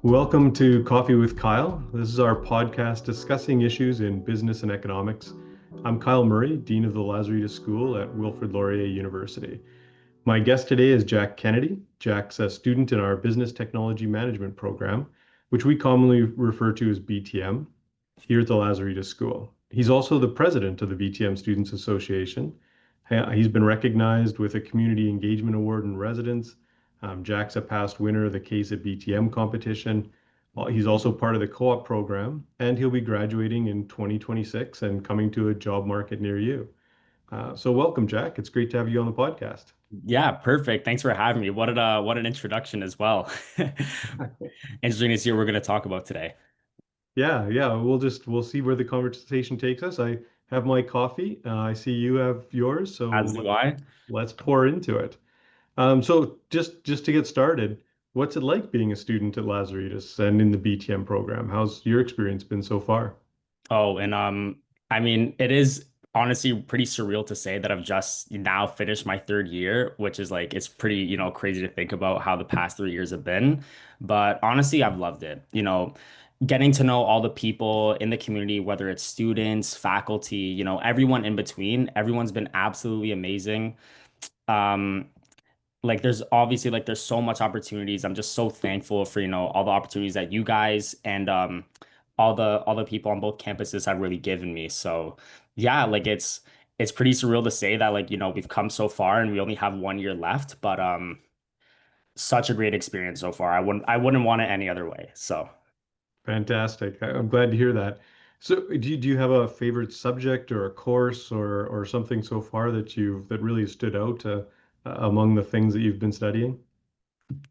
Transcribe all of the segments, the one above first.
Welcome to Coffee with Kyle. This is our podcast discussing issues in business and economics. I'm Kyle Murray, Dean of the Lazaridis School at Wilfrid Laurier University. My guest today is Jack Kennedy. Jack's a student in our Business Technology Management program, which we commonly refer to as BTM, here at the Lazaridis School. He's also the president of the BTM Students Association. He's been recognized with a Community Engagement Award in residence. Jack's a past winner of the Case at BTM competition. He's also part of the co-op program, and he'll be graduating in 2026 and coming to a job market near you. So welcome, Jack. It's great to have you on the podcast. Yeah, perfect. Thanks for having me. What an introduction as well. Interesting to see what we're going to talk about today. Yeah. We'll see where the conversation takes us. I have my coffee. I see you have yours, so As do I. let's pour into it. So just to get started, what's it like being a student at Lazaridis and in the BTM program? How's your experience been so far? Oh, and I mean, it is honestly pretty surreal to say that I've just now finished my third year, which is like it's pretty, crazy to think about how the past 3 years have been. But honestly, I've loved it. Getting to know all the people in the community, whether it's students, faculty, everyone in between, everyone's been absolutely amazing. Um, like there's obviously like there's so much opportunities. I'm just so thankful for, all the opportunities that you guys and all the people on both campuses have really given me. So yeah, like it's pretty surreal to say that like, we've come so far and we only have 1 year left, but such a great experience so far. I wouldn't want it any other way. So Fantastic. I'm glad to hear that. So do you have a favorite subject or a course or something so far that really stood out among the things that you've been studying?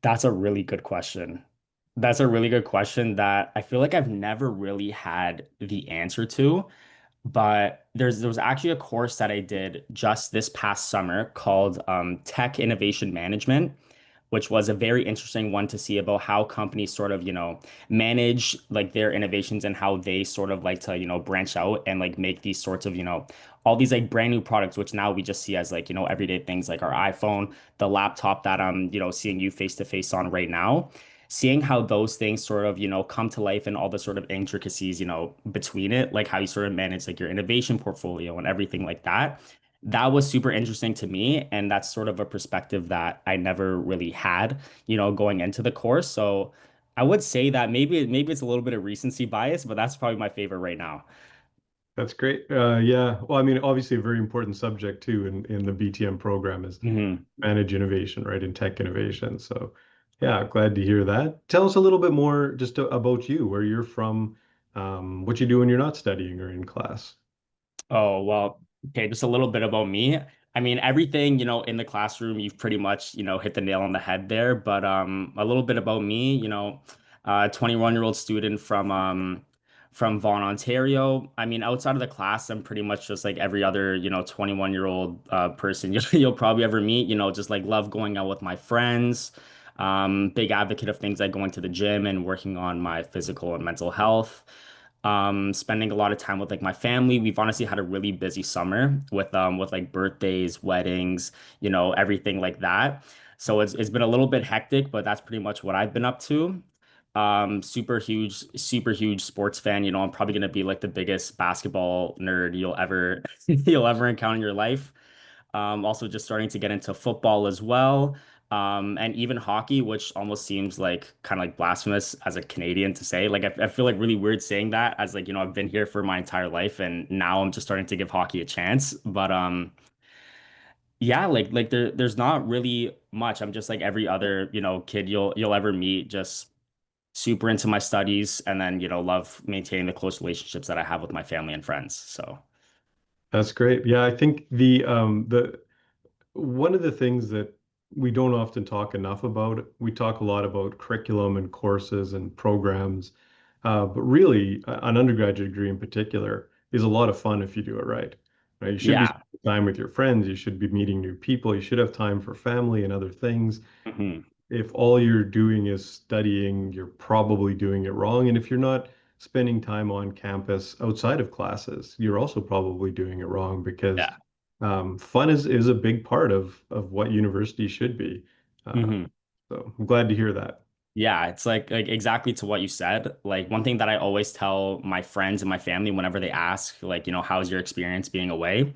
that's a really good question. That's a really good question that I feel like I've never really had the answer to. But there was actually a course that I did just this past summer called Tech Innovation Management, which was a very interesting one to see about how companies sort of, manage like their innovations and how they sort of like to, branch out and like make these sorts of, all these like brand new products, which now we just see as like, everyday things like our iPhone, the laptop that I'm, seeing you face to face on right now. Seeing how those things sort of, come to life and all the sort of intricacies, between it, like how you sort of manage like your innovation portfolio and everything like that. That was super interesting to me. And that's sort of a perspective that I never really had, going into the course. So I would say that maybe it's a little bit of recency bias, but that's probably my favorite right now. That's great. Yeah. Well, I mean, obviously a very important subject too in the BTM program is Mhm. manage innovation, right? In tech innovation. So yeah, glad to hear that. Tell us a little bit more just about you, where you're from, what you do when you're not studying or in class. Oh, well, okay, just a little bit about me. I mean, everything, in the classroom, you've pretty much, hit the nail on the head there. But a little bit about me, 21-year-old student from Vaughan, Ontario. I mean, outside of the class, I'm pretty much just like every other, 21-year-old person you'll probably ever meet, just like love going out with my friends. Big advocate of things like going to the gym and working on my physical and mental health, spending a lot of time with like my family. We've honestly had a really busy summer with like birthdays, weddings, everything like that. So it's been a little bit hectic, but that's pretty much what I've been up to. Super huge sports fan. I'm probably gonna be like the biggest basketball nerd you'll ever you'll ever encounter in your life. Also just starting to get into football as well. And even hockey, which almost seems like kind of like blasphemous as a Canadian to say. Like I feel like really weird saying that as like, I've been here for my entire life and now I'm just starting to give hockey a chance. But yeah, like there's not really much. I'm just like every other, kid you'll ever meet, just super into my studies and then, love maintaining the close relationships that I have with my family and friends. So That's great. Yeah, I think the one of the things that we don't often talk enough about, we talk a lot about curriculum and courses and programs, but really, an undergraduate degree in particular is a lot of fun if you do it right. Right? You should be yeah. spending time with your friends. You should be meeting new people. You should have time for family and other things. Mhm. If all you're doing is studying, you're probably doing it wrong. And if you're not spending time on campus outside of classes, you're also probably doing it wrong because Yeah. fun is a big part of what university should be. Uh, Mhm. so I'm glad to hear that. Yeah, it's like exactly to what you said. Like one thing that I always tell my friends and my family whenever they ask, like, how's your experience being away?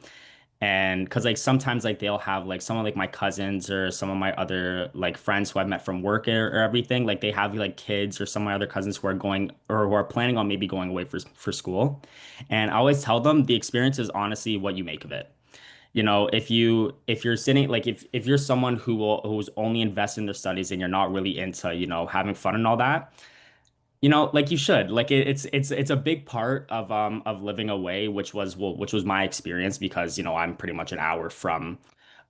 And because like sometimes like they'll have like some of like my cousins or some of my other like friends who I've met from work or everything, like they have like kids or some of my other cousins who are going or who are planning on maybe going away for school. And I always tell them the experience is honestly what you make of it. If you're sitting like if you're someone who's only invested in their studies and you're not really into, having fun and all that, like you should. Like it's a big part of living away, which was my experience because, I'm pretty much an hour from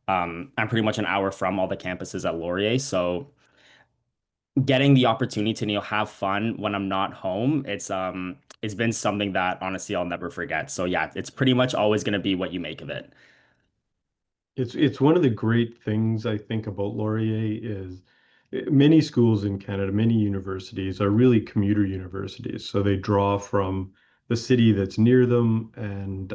all the campuses at Laurier. So getting the opportunity to, have fun when I'm not home, it's been something that honestly I'll never forget. So yeah, it's pretty much always gonna be what you make of it. It's one of the great things I think about Laurier is many schools in Canada, many universities are really commuter universities. So they draw from the city that's near them, and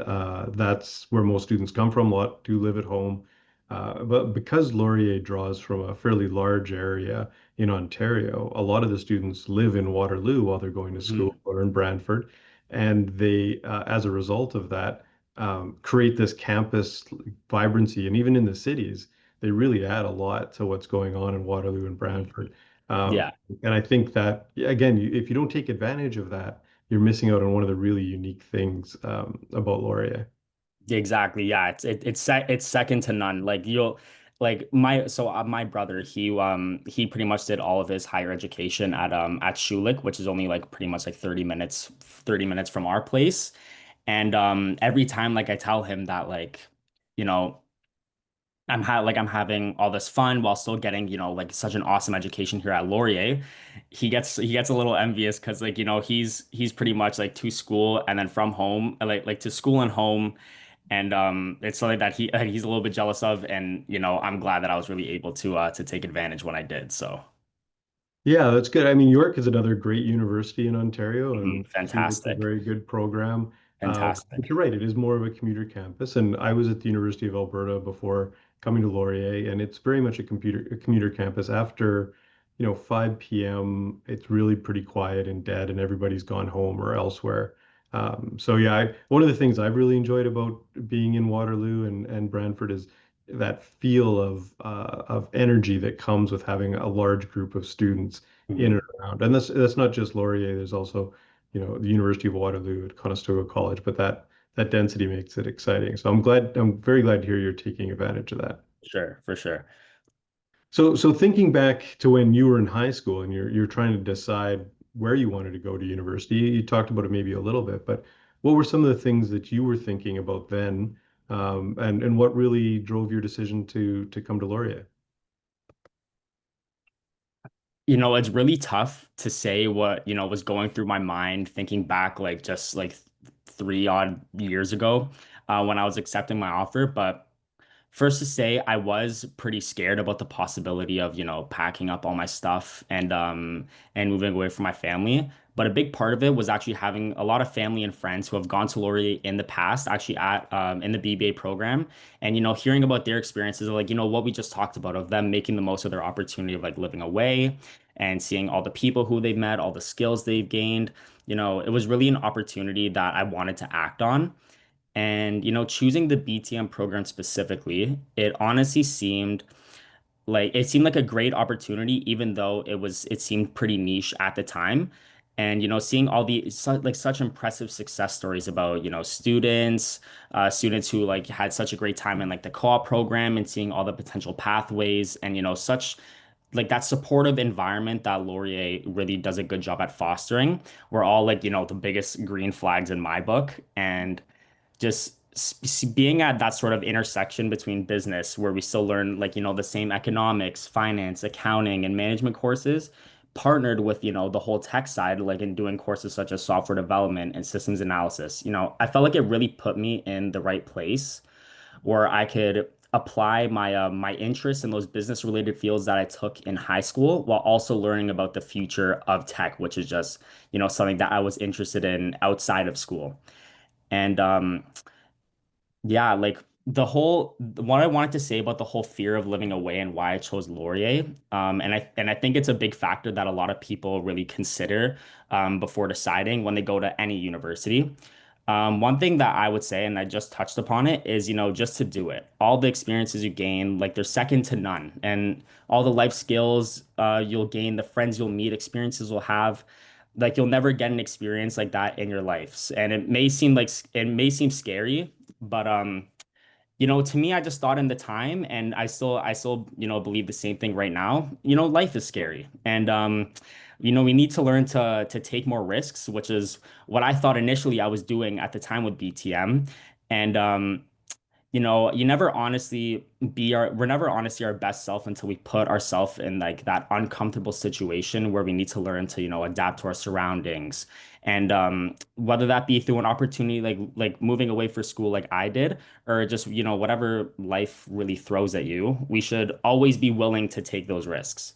that's where most students come from. A lot do live at home. But because Laurier draws from a fairly large area in Ontario, a lot of the students live in Waterloo while they're going to school Mhm. or in Brantford. And they, as a result of that, create this campus vibrancy. And even in the cities, they really add a lot to what's going on in Waterloo and Mhm. Brantford. Um, Yeah. and I think that, yeah, again, if you don't take advantage of that, you're missing out on one of the really unique things about Laurier. Exactly. Yeah. It's second to none. Like my brother, he pretty much did all of his higher education at Schulich, which is only like pretty much like 30 minutes from our place. And every time like I tell him that like, you know, I'm having all this fun while still getting, like such an awesome education here at Laurier. He gets a little envious because like, he's pretty much like to school and then from home, like to school and home. And it's something that he's a little bit jealous of, and I'm glad that I was really able to take advantage when I did. So Yeah, that's good. I mean, York is another great university in Ontario, mhm, and Schulich's a fantastic, very good program. But fantastic. you're right, it is more of a commuter campus. And I was at the University of Alberta before coming to Laurier, and it's very much a commuter campus. After, 5 p.m., it's really pretty quiet and dead, and everybody's gone home or elsewhere. So yeah, one of the things I've really enjoyed about being in Waterloo and Brantford is that feel of energy that comes with having a large group of students in Mhm. and around. And that's not just Laurier. There's also, the University of Waterloo at Conestoga College, but that density makes it exciting. So I'm very glad to hear you're taking advantage of that. Sure, for sure. So thinking back to when you were in high school and you're trying to decide where you wanted to go to university, you talked about it maybe a little bit, but what were some of the things that you were thinking about then, and what really drove your decision to come to Laurier? It's really tough to say what, was going through my mind thinking back like just like 3 odd years ago when I was accepting my offer. But first to say, I was pretty scared about the possibility of, packing up all my stuff and moving away from my family. But a big part of it was actually having a lot of family and friends who have gone to Laurier in the past, actually at in the BBA program, and hearing about their experiences of like, what we just talked about of them making the most of their opportunity of like living away and seeing all the people who they've met, all the skills they've gained. It was really an opportunity that I wanted to act on. And, choosing the BTM program specifically, it seemed like a great opportunity, even though it seemed pretty niche at the time. And, seeing all such impressive success stories about, students who like had such a great time in like the co-op program and seeing all the potential pathways and, such like that supportive environment that Laurier really does a good job at fostering were all like, the biggest green flags in my book. And just being at that sort of intersection between business where we still learn like the same economics, finance, accounting, and management courses partnered with the whole tech side like in doing courses such as software development and systems analysis. I felt like it really put me in the right place where I could apply my interests in those business related fields that I took in high school while also learning about the future of tech, which is just something that I was interested in outside of school. And yeah, like what I wanted to say about the whole fear of living away and why I chose Laurier, and I think it's a big factor that a lot of people really consider before deciding when they go to any university. One thing that I would say, and I just touched upon it, is, just to do it. All the experiences you gain, like they're second to none, and all the life skills you'll gain, the friends you'll meet, experiences you'll have, like you'll never get an experience like that in your life. And it may seem scary, but to me, I just thought in the time, and I still, believe the same thing right now. Life is scary, and we need to learn to take more risks, which is what I thought initially I was doing at the time with BTM, and you never honestly we're never honestly our best self until we put ourselves in like that uncomfortable situation where we need to learn to, adapt to our surroundings. And whether that be through an opportunity like moving away for school like I did, or just, whatever life really throws at you, we should always be willing to take those risks.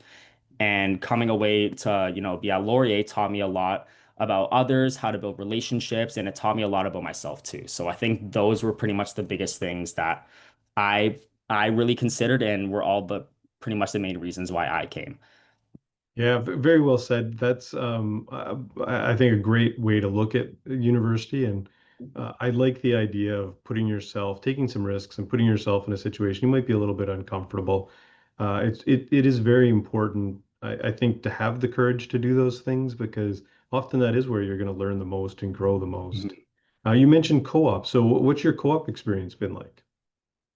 And coming away to, be at Laurier taught me a lot about others, how to build relationships, and it taught me a lot about myself too. So I think those were pretty much the biggest things that I I really considered and were all but pretty much the main reasons why I came. Yeah, very well said. That's I think a great way to look at university, and I like the idea of taking some risks and putting yourself in a situation you might be a little bit uncomfortable. It is very important, I think, to have the courage to do those things because often that is where you're going to learn the most and grow the most. You mentioned co-op, so what's your co-op experience been like?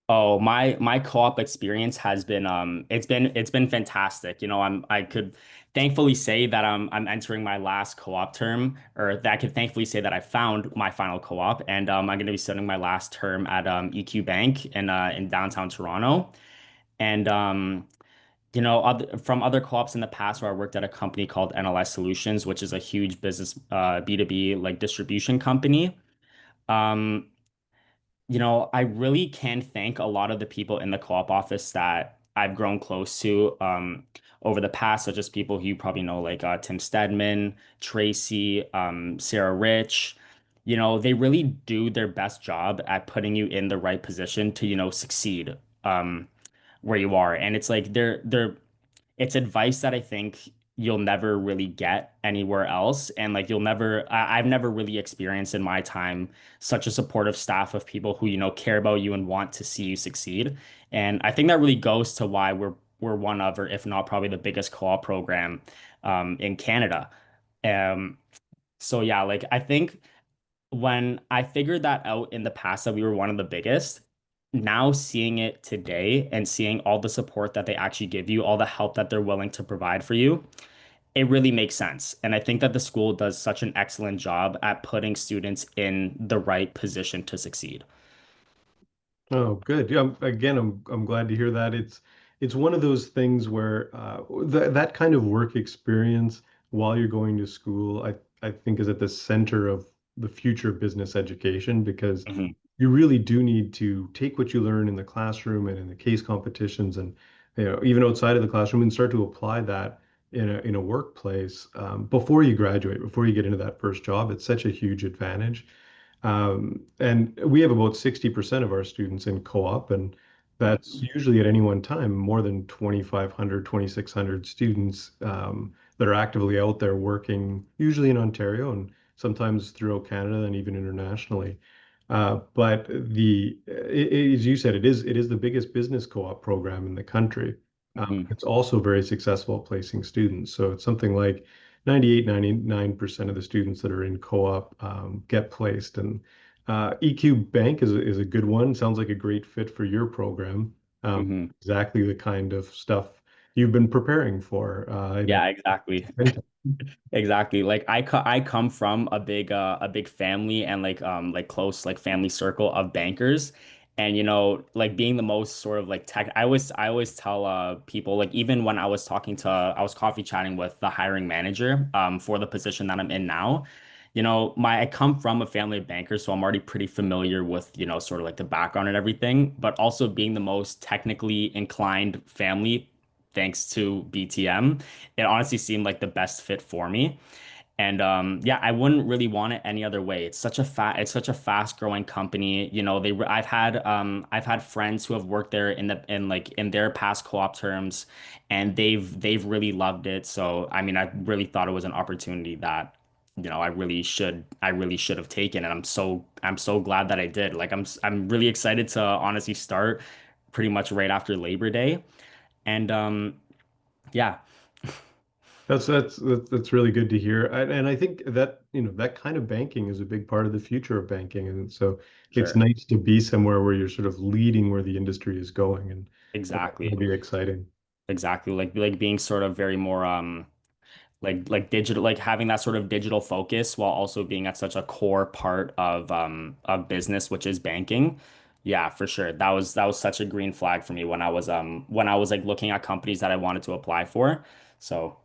Oh, my co-op experience has been it's been fantastic. I could thankfully say that I'm entering my last co-op term, or that I could thankfully say that I found my final co-op, and I'm going to be starting my last term at EQ Bank in downtown Toronto. And from other co-ops in the past where I worked at a company called NLS Solutions, which is a huge business B2B like distribution company. Um, I really can thank a lot of the people in the co-op office that I've grown close to over the past, such as people who you probably know, like Tim Stedman, Tracy, Sarah Rich. They really do their best job at putting you in the right position to, succeed where you are. And it's like it's advice that I think you'll never really get anywhere else. And like I've never really experienced in my time such a supportive staff of people who, care about you and want to see you succeed. And I think that really goes to why we're one of, or if not probably the biggest co-op program in Canada. Um, so yeah, like I think when I figured that out in the past that we were one of the biggest, now seeing it today and seeing all the support that they actually give you, all the help that they're willing to provide for you, it really makes sense. And I think that the school does such an excellent job at putting students in the right position to succeed. Oh, good. Yeah, again, I'm glad to hear that. It's one of those things where that kind of work experience while you're going to school, I think is at the center of the future business education because Mhm, you really do need to take what you learn in the classroom and in the case competitions and even outside of the classroom and start to apply that in a workplace before you graduate, before you get into that first job. It's such a huge advantage. And we have about 60% of our students in co-op, and that's usually at any one time more than 2,500, 2,600 students that are actively out there working, usually in Ontario and sometimes throughout Canada and even internationally. But as you said, it is the biggest business co-op program in the country. mhm, It's also very successful at placing students. So it's something like 98, 99% of the students that are in co-op get placed. And EQ Bank is a good one. Sounds like a great fit for your program. mhm. Exactly the kind of stuff you've been preparing for. Yeah, exactly. Exactly. Like I come from a big family and like close like family circle of bankers. And like being the most sort of like tech I always tell people, like even when I was coffee chatting with the hiring manager for the position that I'm in now. I come from a family of bankers, so I'm already pretty familiar with, sort of like the background and everything, but also being the most technically inclined family thanks to BTM, it honestly seemed like the best fit for me. And yeah, I wouldn't really want it any other way. It's such a fast growing company. You know, I've had friends who have worked there in like in their past co-op terms, and they've really loved it. So I mean, I really thought it was an opportunity that, you know, I really should have taken, and I'm so glad that I did. Like I'm really excited to honestly start pretty much right after Labor Day. And yeah, That's really good to hear. And I think that, that kind of banking is a big part of the future of banking. And so it's sure. nice to be somewhere where you're sort of leading where the industry is going. And that'll Exactly. be exciting. Exactly. Like being sort of very more like digital, like having that sort of digital focus while also being at such a core part of business, which is banking. Yeah, for sure. That was such a green flag for me when I was like looking at companies that I wanted to apply for. So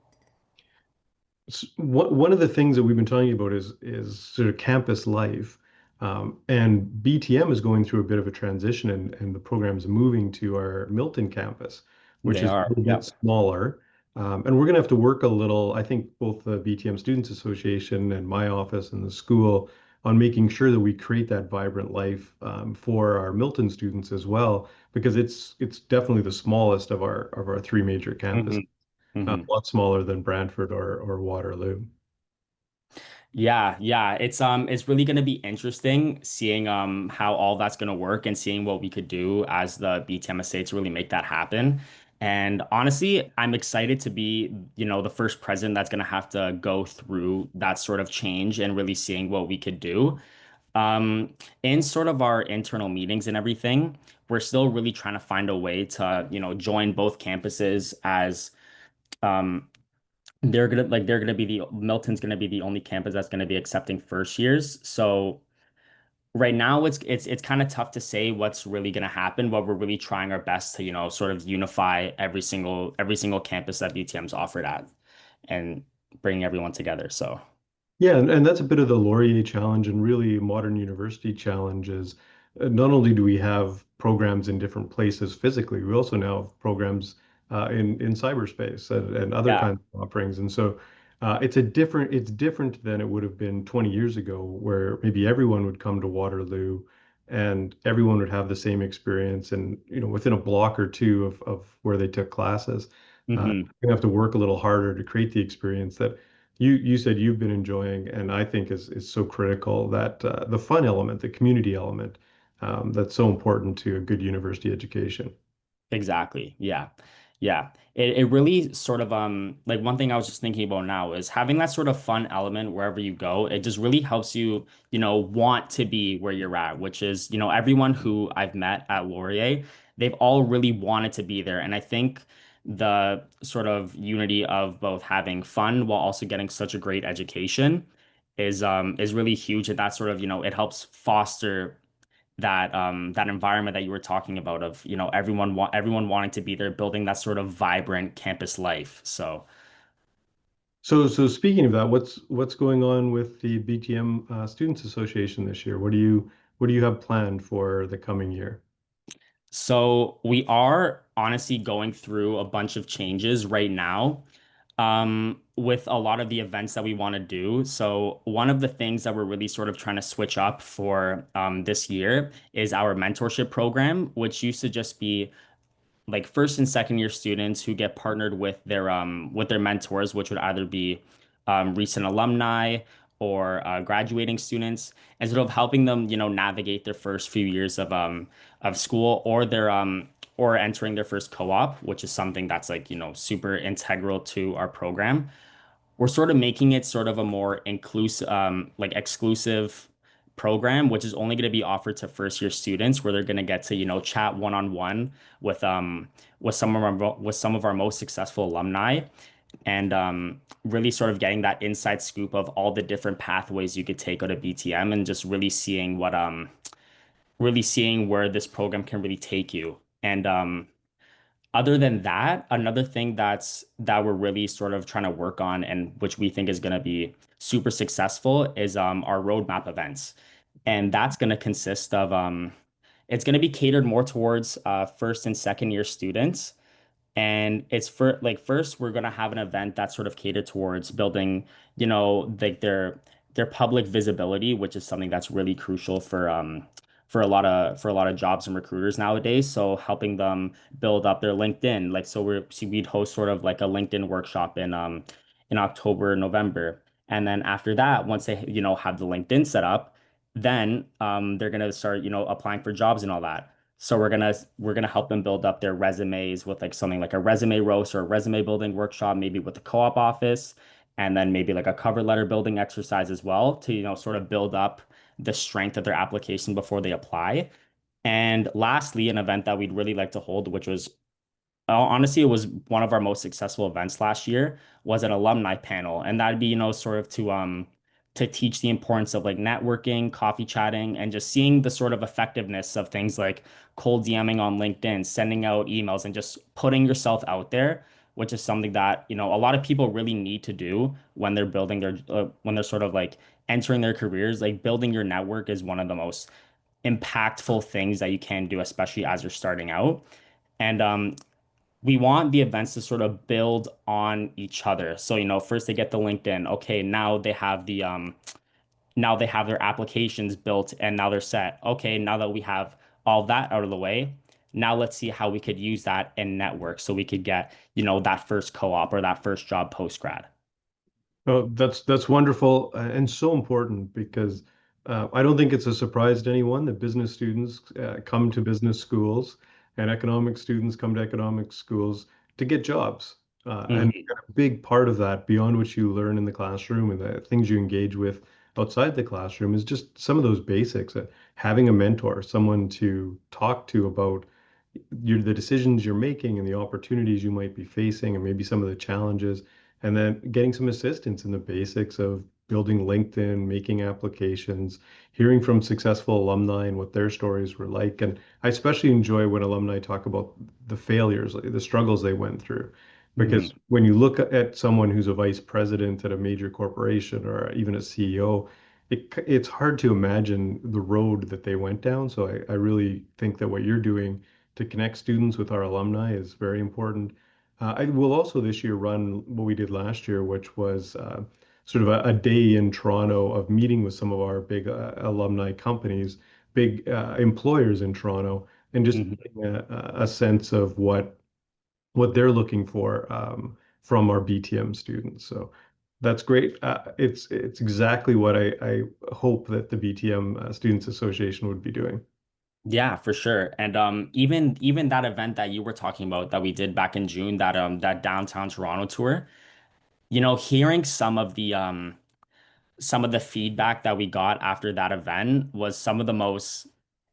One of the things that we've been talking about is sort of campus life. And BTM is going through a bit of a transition, and the program is moving to our Milton campus, which they is a are. little bit Yep. smaller. And we're going to have to work a little, I think both the BTM Students Association and my office and the school, on making sure that we create that vibrant life for our Milton students as well, because it's definitely the smallest of our three major campuses, hmm hmm a lot smaller than Brantford or Waterloo. Yeah, yeah. It's really gonna be interesting seeing how all that's gonna work and seeing what we could do as the BTMSA to really make that happen. And honestly, I'm excited to be, you know, the first president that's gonna have to go through that sort of change and really seeing what we could do. In sort of our internal meetings and everything, we're still really trying to find a way to, you know, join both campuses as um they're gonna be the Milton's gonna be the only campus that's gonna be accepting first years. So right now it's kind of tough to say what's really gonna happen, but we're really trying our best to, you know, sort of unify every single campus that BTM's offered at and bringing everyone together. So Yeah, and that's a bit of the Laurier challenge and really modern university challenge is not only do we have programs in different places physically, we also now have programs in cyberspace and other yeah. kinds of offerings. And so it's different than it would have been 20 years ago, where maybe everyone would come to Waterloo and everyone would have the same experience and within a block or two of where they took classes. hmm You're gonna have to work a little harder to create the experience that you said you've been enjoying, and I think is so critical that the fun element, the community element, that's so important to a good university education. Exactly. Yeah. Yeah. It really sort of like one thing I was just thinking about now is having that sort of fun element wherever you go. It just really helps you, you know, want to be where you're at, which is, you know, everyone who I've met at Laurier, they've all really wanted to be there. And I think the sort of unity of both having fun while also getting such a great education is really huge. And that sort of, you know, it helps foster that environment that you were talking about of, you know, everyone wanting to be there, building that sort of vibrant campus life. So So speaking of that, what's going on with the BTM Students Association this year? What do you have planned for the coming year? so we are honestly going through a bunch of changes right now. With a lot of the events that we want to do. So one of the things that we're really sort of trying to switch up for this year is our mentorship program, which used to just be like first and second year students who get partnered with their mentors, which would either be recent alumni or graduating students, and sort of helping them, you know, navigate their first few years of school or their or entering their first co-op, which is something that's like, you know, super integral to our program. We're sort of making it sort of a more inclusive, like exclusive program, which is only going to be offered to first year students, where they're going to get to, you know, chat one-on-one with some of our most successful alumni, and really sort of getting that inside scoop of all the different pathways you could take out of BTM, and just really seeing where this program can really take you. And other than that, another thing that we're really sort of trying to work on and which we think is going to be super successful is our roadmap events. And that's going to consist of it's going to be catered more towards first and second year students. And it's for like first we're gonna have an event that's sort of catered towards building, like their public visibility, which is something that's really crucial for a lot of jobs and recruiters nowadays. So helping them build up their LinkedIn. Like we'd host sort of like a LinkedIn workshop in October, November. And then after that, once they, have the LinkedIn set up, then they're gonna start, applying for jobs and all that. So we're gonna help them build up their resumes with like something like a resume roast or a resume building workshop, maybe with the co-op office, and then maybe like a cover letter building exercise as well to, sort of build up the strength of their application before they apply. And lastly, an event that we'd really like to hold, which was honestly, it was one of our most successful events last year, was an alumni panel. And that'd be, sort of to teach the importance of like networking, coffee chatting, and just seeing the sort of effectiveness of things like cold DMing on LinkedIn, sending out emails, and just putting yourself out there, which is something that, a lot of people really need to do when they're building when they're sort of like entering their careers. Like building your network is one of the most impactful things that you can do, especially as you're starting out. And we want the events to sort of build on each other. So, first they get the LinkedIn. Okay, now they have their applications built and now they're set. Okay, now that we have all that out of the way, now let's see how we could use that in network so we could get, that first co-op or that first job post grad. Oh, that's wonderful and so important because I don't think it's a surprise to anyone that business students come to business schools and economic students come to economic schools to get jobs. And Mhm. a big part of that, beyond what you learn in the classroom and the things you engage with outside the classroom, is just some of those basics. Having a mentor, someone to talk to about the decisions you're making and the opportunities you might be facing and maybe some of the challenges, and then getting some assistance in the basics of building LinkedIn, making applications, hearing from successful alumni and what their stories were like. And I especially enjoy when alumni talk about the failures, like the struggles they went through. Because Mhm. when you look at someone who's a vice president at a major corporation or even a CEO, it's hard to imagine the road that they went down. So I really think that what you're doing to connect students with our alumni is very important. I will also this year run what we did last year, which was sort of a day in Toronto of meeting with some of our big alumni companies, big employers in Toronto, and just Mhm. getting a sense of what they're looking for from our BTM students. So that's great. It's exactly what I hope that the BTM Students Association would be doing. Yeah, for sure. And even that event that you were talking about that we did back in June, that downtown Toronto tour, hearing some of the feedback that we got after that event was some of the most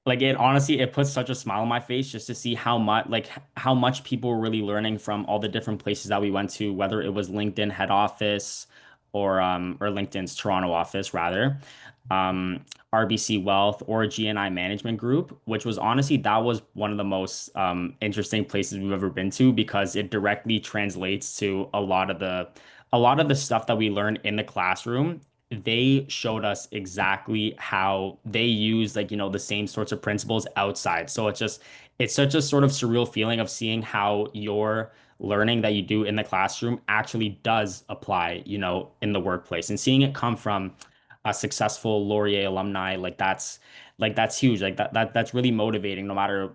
like it honestly it puts such a smile on my face just to see how much people were really learning from all the different places that we went to, whether it was LinkedIn head office or LinkedIn's Toronto office rather, RBC Wealth or GNI Management Group, which was honestly that was one of the most interesting places we've ever been to because it directly translates to a lot of the stuff that we learn in the classroom. They showed us exactly how they use like the same sorts of principles outside. So it's such a sort of surreal feeling of seeing how your learning that you do in the classroom actually does apply, in the workplace and seeing it come from a successful Laurier alumni, like that's huge. Like that's really motivating no matter,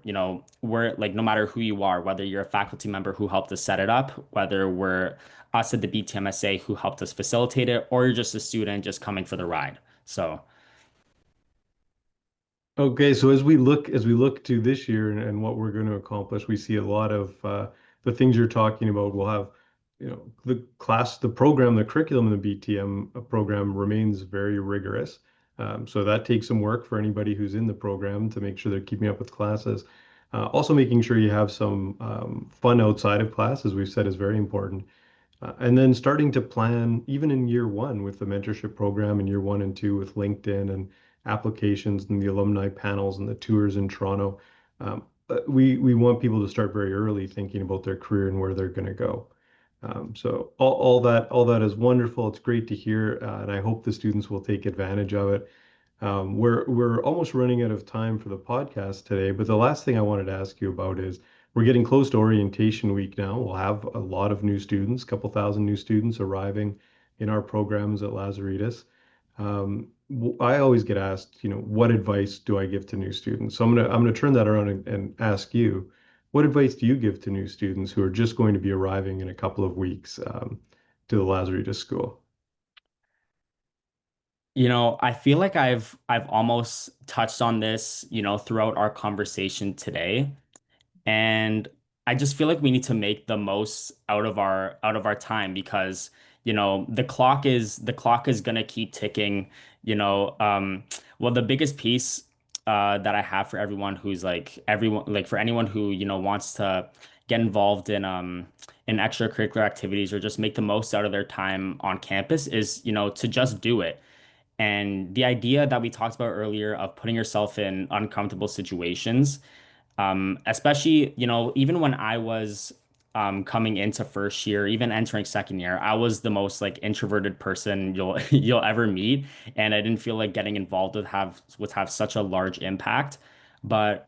where like no matter who you are, whether you're a faculty member who helped us set it up, whether we're us at the BTMSA who helped us facilitate it, or you're just a student just coming for the ride. So, Okay, so as we look to this year and what we're going to accomplish, we see a lot of the things you're talking about. We'll have, the program, the curriculum in the BTM program remains very rigorous. So that takes some work for anybody who's in the program to make sure they're keeping up with classes. Also, making sure you have some fun outside of class, as we've said, is very important. And then starting to plan even in year one with the mentorship program in year one and two with LinkedIn and applications and the alumni panels and the tours in Toronto. We want people to start very early thinking about their career and where they're going to go. So all that is wonderful. It's great to hear, and I hope the students will take advantage of it. We're almost running out of time for the podcast today, but the last thing I wanted to ask you about is we're getting close to orientation week now. We'll have a lot of new students, a couple thousand new students arriving in our programs at Lazaridis. I always get asked, what advice do I give to new students? So I'm gonna turn that around and ask you, what advice do you give to new students who are just going to be arriving in a couple of weeks to the Lazaridis School? I feel like I've almost touched on this, throughout our conversation today. And I just feel like we need to make the most out of our time because, the clock is gonna keep ticking, you know. Well, the biggest piece that I have for everyone who's like everyone like for anyone who, wants to get involved in extracurricular activities or just make the most out of their time on campus is, to just do it. And the idea that we talked about earlier of putting yourself in uncomfortable situations, especially, even when I was coming into first year, even entering second year, I was the most like introverted person you'll you'll ever meet, and I didn't feel like getting involved would have such a large impact. But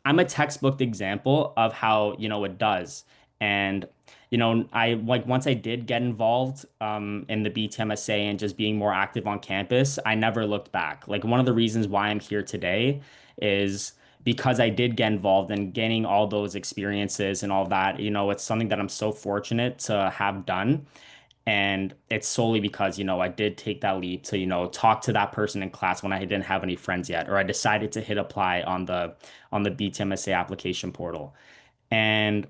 I'm a textbook example of how, it does. And, I like once I did get involved in the BTMSA and just being more active on campus, I never looked back. Like one of the reasons why I'm here today is because I did get involved and gaining all those experiences and all that, it's something that I'm so fortunate to have done. And it's solely because, I did take that leap to, talk to that person in class when I didn't have any friends yet, or I decided to hit apply on the BTMSA application portal. And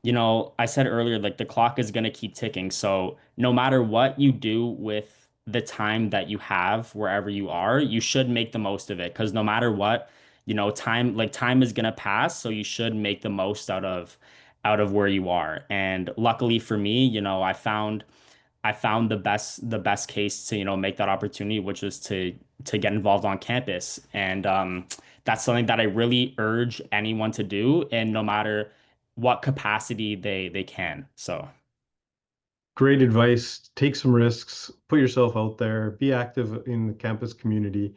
I said earlier, like the clock is going to keep ticking. So no matter what you do with the time that you have wherever you are, you should make the most of it. Because no matter what, time is going to pass. So you should make the most out of where you are. And luckily for me, I found the best case to, make that opportunity, which was to get involved on campus. And that's something that I really urge anyone to do, and no matter what capacity they can. So Great advice. Take some risks, put yourself out there, be active in the campus community.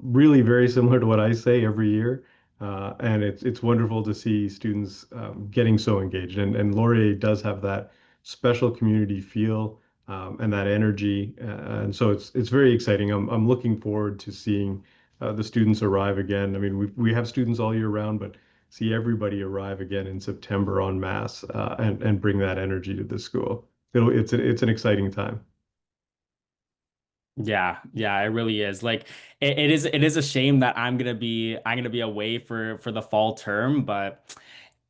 Really very similar to what I say every year. And it's wonderful to see students getting so engaged. And Laurier does have that special community feel and that energy. And so it's very exciting. I'm looking forward to seeing the students arrive again. I mean, we have students all year round, but see everybody arrive again in September en masse and bring that energy to the school. It's an exciting time. yeah, yeah, it really is. Like it is a shame that I'm gonna be away for the fall term, but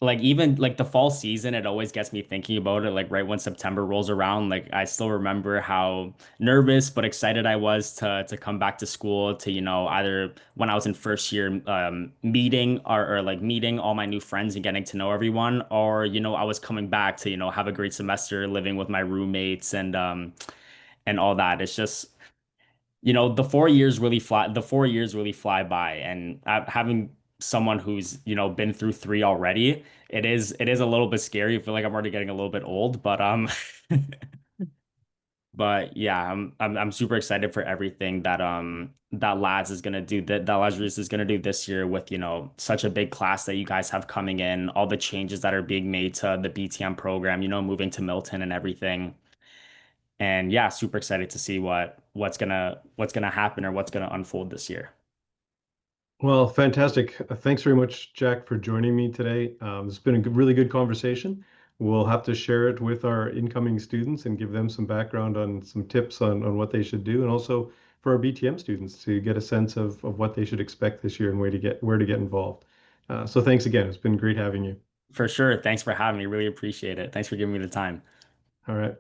like even like the fall season, it always gets me thinking about it. Like right when September rolls around, like I still remember how nervous but excited I was to come back to school, to, either when I was in first year, or like meeting all my new friends and getting to know everyone, or, I was coming back to, have a great semester living with my roommates and all that. It's just, the 4 years really fly by, and having someone who's, been through three already, it is a little bit scary. I feel like I'm already getting a little bit old, but but yeah, I'm super excited for everything that Lazarus is gonna do this year with, such a big class that you guys have coming in, all the changes that are being made to the BTM program, moving to Milton and everything. And yeah, super excited to see what's gonna happen or what's gonna unfold this year. Well, fantastic. Thanks very much, Jack, for joining me today. It's been a really good conversation. We'll have to share it with our incoming students and give them some background on some tips on what they should do, and also for our BTM students to get a sense of what they should expect this year and where to get involved. So thanks again. It's been great having you. For sure. Thanks for having me. Really appreciate it. Thanks for giving me the time. All right.